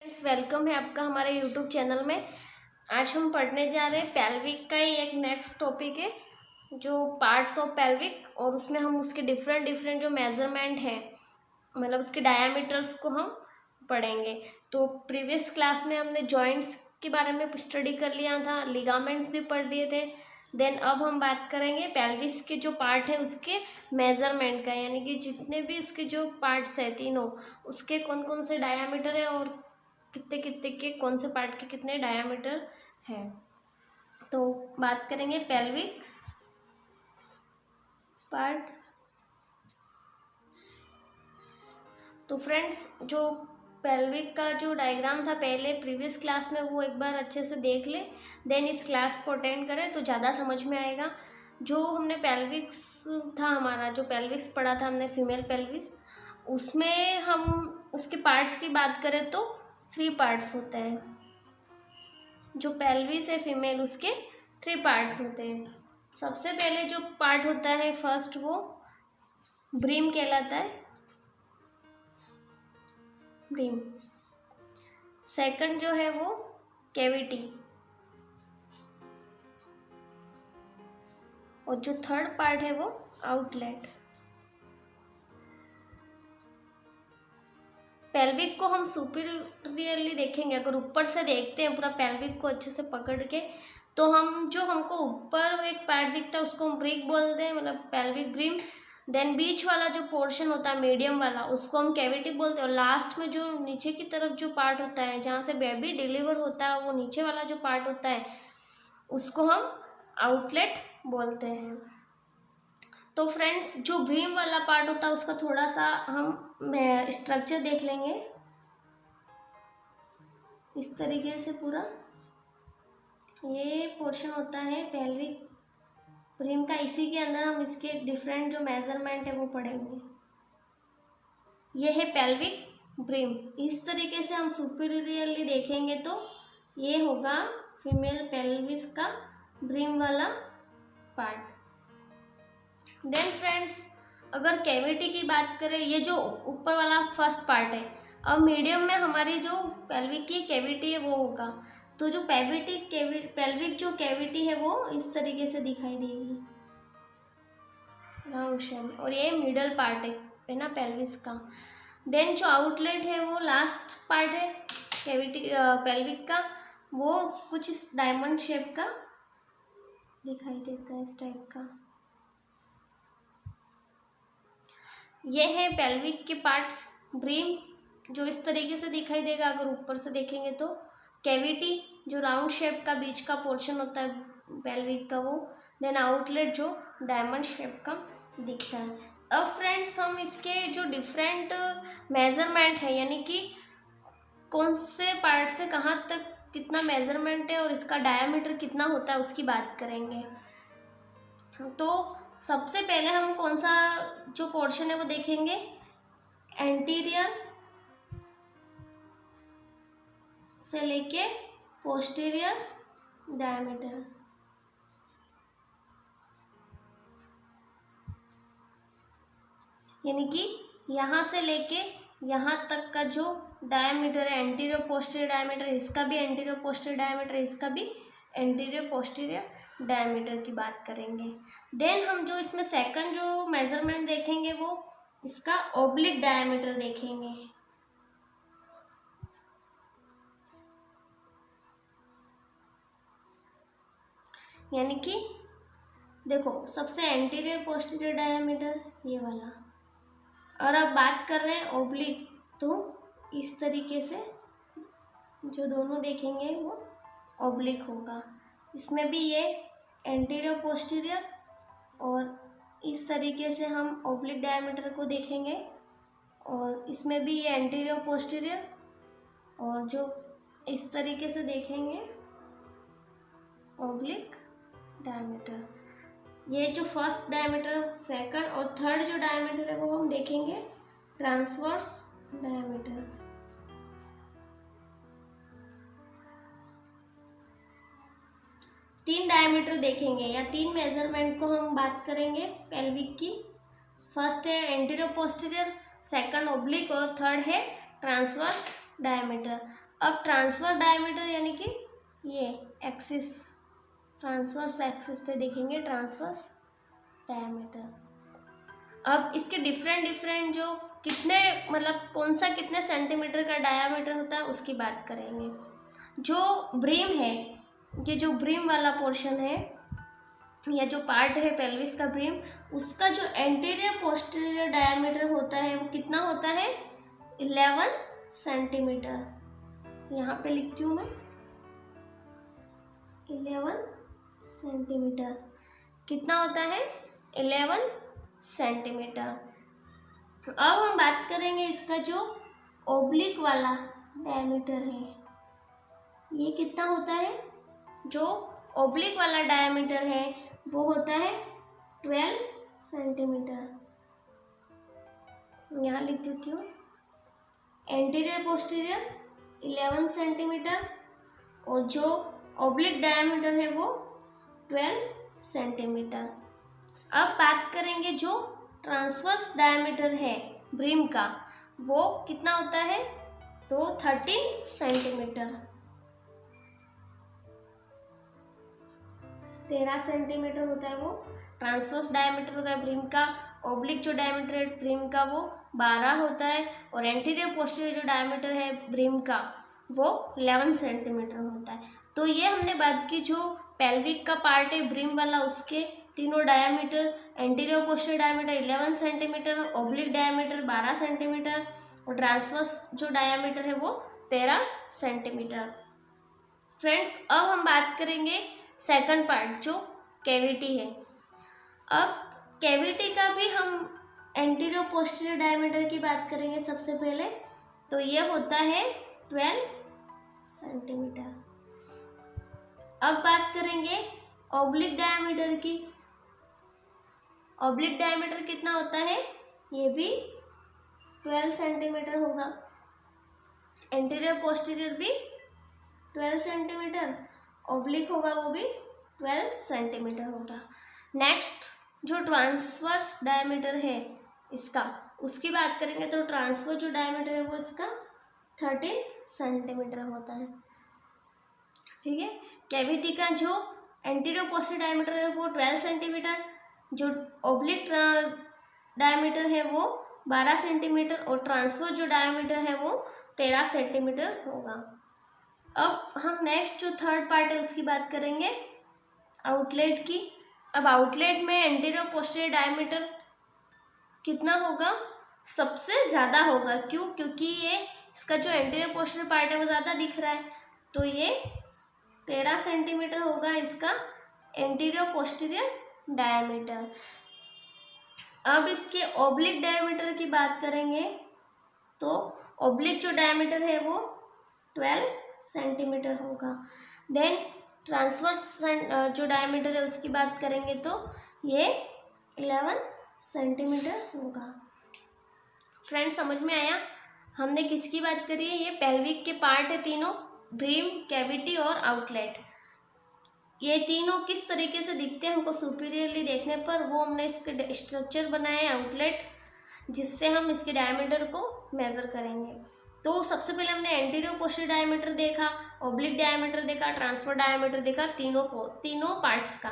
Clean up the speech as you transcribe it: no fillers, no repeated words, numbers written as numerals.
Welcome है आपका हमारे यूट्यूब चैनल में। आज हम पढ़ने जा रहे हैं पेल्विक का ही एक नेक्स्ट टॉपिक है जो पार्ट्स ऑफ पेल्विक, और उसमें हम उसके डिफरेंट जो मेजरमेंट हैं, मतलब उसके डायामीटर्स को हम पढ़ेंगे। तो प्रीवियस क्लास में हमने जॉइंट्स के बारे में स्टडी कर लिया था, लिगामेंट्स भी पढ़ लिए थे। देन अब हम बात करेंगे पेल्विस के जो पार्ट है उसके मेजरमेंट का, यानी कि जितने भी उसके जो पार्ट्स है तीनों, उसके कौन कौन से डायामीटर है और कितने कितने के कौन से पार्ट के कितने डायामीटर हैं। तो बात करेंगे पेल्विक पार्ट। तो फ्रेंड्स, जो पेल्विक का जो डायग्राम था पहले प्रीवियस क्लास में, वो एक बार अच्छे से देख ले, देन इस क्लास को अटेंड करें तो ज़्यादा समझ में आएगा। जो हमने पेल्विक्स था, हमारा जो पेल्विक्स पढ़ा था हमने, फीमेल पेल्विस, उसमें हम उसके पार्ट्स की बात करें तो 3 पार्ट्स होते हैं। जो पेल्विस है फीमेल, उसके 3 पार्ट होते हैं। सबसे पहले जो पार्ट होता है फर्स्ट, वो ब्रीम कहलाता है, ब्रीम। सेकंड जो है वो कैविटी, और जो थर्ड पार्ट है वो आउटलेट। पेल्विक को हम सुपीरियरली देखेंगे। अगर ऊपर से देखते हैं पूरा पेल्विक को अच्छे से पकड़ के, तो हमको ऊपर एक पार्ट दिखता है उसको हम ब्रिक बोलते हैं, मतलब पेल्विक ब्रीम। देन बीच वाला जो पोर्शन होता है मीडियम वाला, उसको हम कैविटी बोलते हैं। और लास्ट में जो नीचे की तरफ जो पार्ट होता है जहाँ से बेबी डिलीवर होता है, वो नीचे वाला जो पार्ट होता है उसको हम आउटलेट बोलते हैं। तो फ्रेंड्स, जो ब्रीम वाला पार्ट होता है उसका थोड़ा सा हम स्ट्रक्चर देख लेंगे। इस तरीके से पूरा ये पोर्शन होता है पेल्विक ब्रीम का। इसी के अंदर हम इसके डिफरेंट जो मेजरमेंट है वो पढ़ेंगे। ये है पेल्विक ब्रीम। इस तरीके से हम सुपीरियरली देखेंगे तो ये होगा फीमेल पेल्विस का ब्रीम वाला पार्ट। देन फ्रेंड्स, अगर कैविटी की बात करें, ये जो ऊपर वाला फर्स्ट पार्ट है, अब मीडियम में हमारी जो पेल्विक की कैविटी है वो होगा। तो जो पेल्विक जो कैविटी है वो इस तरीके से दिखाई देगी, राउंड शेप, और ये मिडल पार्ट है ना पेल्विस का। देन जो आउटलेट है वो लास्ट पार्ट है कैविटी पेल्विक का, वो कुछ इस डायमंड शेप का दिखाई देता है, इस टाइप का। ये है पेल्विक के पार्ट्स। ब्रीम जो इस तरीके से दिखाई देगा अगर ऊपर से देखेंगे तो, कैविटी जो राउंड शेप का बीच का पोर्शन होता है पेल्विक का वो, देन आउटलेट जो डायमंड शेप का दिखता है। अब फ्रेंड्स, हम इसके जो डिफरेंट मेजरमेंट है, यानी कि कौन से पार्ट से कहाँ तक कितना मेजरमेंट है और इसका डायमीटर कितना होता है उसकी बात करेंगे। तो सबसे पहले हम कौन सा जो पोर्शन है वो देखेंगे, एंटीरियर से लेके पोस्टीरियर डायमीटर। यानी कि यहाँ से लेके यहाँ तक का जो डायमीटर है, एंटीरियर पोस्टीरियर डायमीटर, इसका भी एंटीरियर पोस्टीरियर डायमीटर, इसका भी एंटीरियर पोस्टीरियर डायमीटर की बात करेंगे। देन हम जो इसमें सेकंड जो मेजरमेंट देखेंगे वो इसका ऑब्लिक डायमीटर देखेंगे। यानी कि देखो, सबसे एंटीरियर पोस्टीरियर डायमीटर ये वाला, और अब बात कर रहे हैं ऑब्लिक, तो इस तरीके से जो दोनों देखेंगे वो ऑब्लिक होगा। इसमें भी ये एंटीरियर पोस्टीरियर, और इस तरीके से हम ऑब्लिक डायमीटर को देखेंगे, और इसमें भी ये एंटीरियर पोस्टीरियर, और जो इस तरीके से देखेंगे ऑब्लिक डायमीटर। ये जो फर्स्ट डायमीटर, सेकंड और थर्ड जो डायमीटर है वो हम देखेंगे ट्रांसवर्स डायमीटर। तीन डायमीटर देखेंगे या 3 मेजरमेंट को हम बात करेंगे पेल्विक की। फर्स्ट है एंटीरियर पोस्टीरियर, सेकंड ऑब्लिक, और थर्ड है ट्रांसवर्स डायमीटर। अब ट्रांसवर्स डायमीटर यानी कि ये एक्सिस, ट्रांसवर्स एक्सिस पे देखेंगे ट्रांसवर्स डायमीटर। अब इसके डिफरेंट जो कितने मतलब कौन सा कितने सेंटीमीटर का डायमीटर होता है उसकी बात करेंगे। जो ब्रीम है, ये जो ब्रीम वाला पोर्शन है या जो पार्ट है पेल्विस का ब्रीम, उसका जो एंटीरियर पोस्टीरियर डायमीटर होता है वो कितना होता है 11 सेंटीमीटर। यहाँ पे लिखती हूँ मैं 11 सेंटीमीटर। कितना होता है 11 सेंटीमीटर। अब हम बात करेंगे इसका जो ओब्लिक वाला डायमीटर है, ये कितना होता है। जो ओब्लिक वाला डायमीटर है वो होता है 12 सेंटीमीटर। यहाँ लिख देती हूँ एंटीरियर पोस्टीरियर 11 सेंटीमीटर और जो ओब्लिक डायमीटर है वो 12 सेंटीमीटर। अब बात करेंगे जो ट्रांसवर्स डायमीटर है ब्रीम का, वो कितना होता है तो 13 सेंटीमीटर। 13 सेंटीमीटर होता है वो ट्रांसवर्स डायमीटर होता है ब्रीम का। ओब्लिक जो डायमीटर है ब्रीम का वो 12 होता है और एंटीरियर पोस्टीरियर जो डायमीटर है ब्रीम का वो 11 सेंटीमीटर होता है। तो ये हमने बात की जो पेल्विक का पार्ट है ब्रीम वाला, उसके तीनों diameter, anterior posterior diameter 11 centimetre, oblique diameter 12 centimetre और ट्रांसवर्स जो डायमीटर है वो 13 सेंटीमीटर। फ्रेंड्स, अब हम बात करेंगे सेकंड पार्ट जो कैविटी है। अब कैविटी का भी हम एंटीरियर पोस्टीरियर डायमीटर की बात करेंगे सबसे पहले, तो ये होता है 12 सेंटीमीटर। अब बात करेंगे ऑब्लिक डायमीटर की। ऑब्लिक डायमीटर कितना होता है, ये भी 12 सेंटीमीटर होगा। एंटीरियर पोस्टीरियर भी 12 सेंटीमीटर, ऑब्लिक होगा वो भी 12 सेंटीमीटर होगा। नेक्स्ट जो ट्रांसवर्स डायमीटर है इसका, उसकी बात करेंगे तो ट्रांसवर्स जो डायमीटर है वो इसका 13 सेंटीमीटर होता है। ठीक है, कैविटी का जो एंटीरियर पोस्टीरियर डायमीटर है वो 12 सेंटीमीटर, जो ऑब्लिक डायमीटर है वो 12 सेंटीमीटर और ट्रांसवर्स जो डायमीटर है वो 13 सेंटीमीटर होगा। अब हम नेक्स्ट जो थर्ड पार्ट है उसकी बात करेंगे आउटलेट की। अब आउटलेट में एंटीरियर पोस्टीरियर डायमीटर कितना होगा, सबसे ज़्यादा होगा। क्यों, क्योंकि ये इसका जो एंटीरियर पोस्टीरियर पार्ट है वो ज़्यादा दिख रहा है, तो ये 13 सेंटीमीटर होगा इसका एंटीरियर पोस्टीरियर डायमीटर। अब इसके ऑब्लिक डायमीटर की बात करेंगे तो ऑब्लिक जो डायमीटर है वो 12 सेंटीमीटर होगा। देन ट्रांसवर्स जो डायमीटर है उसकी बात करेंगे तो ये 11 सेंटीमीटर होगा। फ्रेंड्स, समझ में आया हमने किसकी बात करी है। ये पेल्विक के पार्ट है तीनों, ब्रीम, कैविटी और आउटलेट। ये तीनों किस तरीके से दिखते हैं हमको सुपीरियरली देखने पर, वो हमने इसके स्ट्रक्चर बनाए आउटलेट, जिससे हम इसके डायमीटर को मेज़र करेंगे। तो सबसे पहले हमने एंटीरियर पोस्टीरियर डायमीटर देखा, ऑब्लिक डायमीटर देखा, ट्रांसफर डायमीटर देखा, तीनों पार्ट्स का।